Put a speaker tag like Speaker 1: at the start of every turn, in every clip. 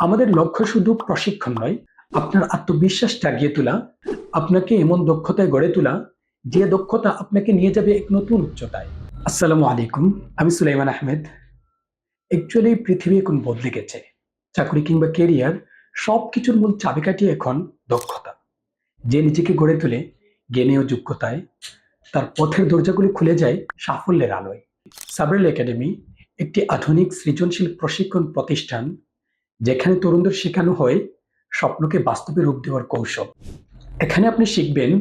Speaker 1: আমাদের লক্ষ্য শুধু প্রশিক্ষণ নয়, আপনার আত্মবিশ্বাস জাগিয়ে তোলা, আপনাকে এমন দক্ষতায় গড়ে তোলা যে দক্ষতা আপনাকে নিয়ে যাবে এক নতুন উচ্চতায়। আসসালামু আলাইকুম, আমি সুলাইমান আহমেদ। অ্যাকচুয়ালি পৃথিবী এখন বদলে গেছে। চাকরি কিংবা কেরিয়ার সবকিছুর মূল চাবিকাঠি এখন দক্ষতা। যে নিজেকে গড়ে তোলে জ্ঞানে ও যোগ্যতায়, তার পথের দরজাগুলি খুলে যায় সাফল্যের আলোয়। সাবরেল একাডেমি একটি আধুনিক সৃজনশীল প্রশিক্ষণ প্রতিষ্ঠান, যেখানে তরুণদের শেখানো হয় স্বপ্নকে বাস্তবে রূপ দেওয়ার কৌশল। এখানে আপনি শিখবেন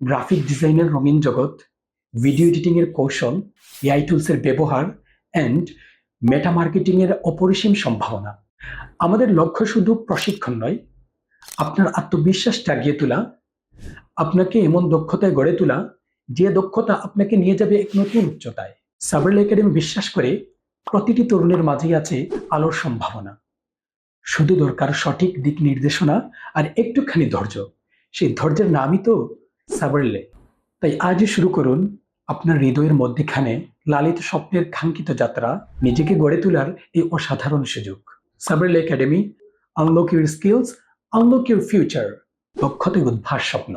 Speaker 1: গ্রাফিক ডিজাইনের রঙিন জগৎ, ভিডিও এডিটিং এর কৌশল, এআই টুলসের ব্যবহার অ্যান্ড মেটা মার্কেটিং এর অপরিসীম সম্ভাবনা। আমাদের লক্ষ্য শুধু প্রশিক্ষণ নয়, আপনার আত্মবিশ্বাস জাগিয়ে তোলা, আপনাকে এমন দক্ষতায় গড়ে তোলা যে দক্ষতা আপনাকে নিয়ে যাবে এক নতুন উচ্চতায়। সাবরেল একাডেমি বিশ্বাস করে প্রতিটি তরুণের মাঝেই আছে আলোর সম্ভাবনা। শুধু দরকার সঠিক দিক নির্দেশনা আর একটুখানি ধৈর্য। সেই ধৈর্যের নামই তো সাবরেলে। তাই আজই শুরু করুন আপনার হৃদয়ের মধ্যেখানে লালিত স্বপ্নের কাঙ্ক্ষিত যাত্রা, নিজেকে গড়ে তোলার এই অসাধারণ সুযোগ। সাবরেল academy, unlock your skills, unlock your future. দক্ষতায় উদ্ভাস স্বপ্ন।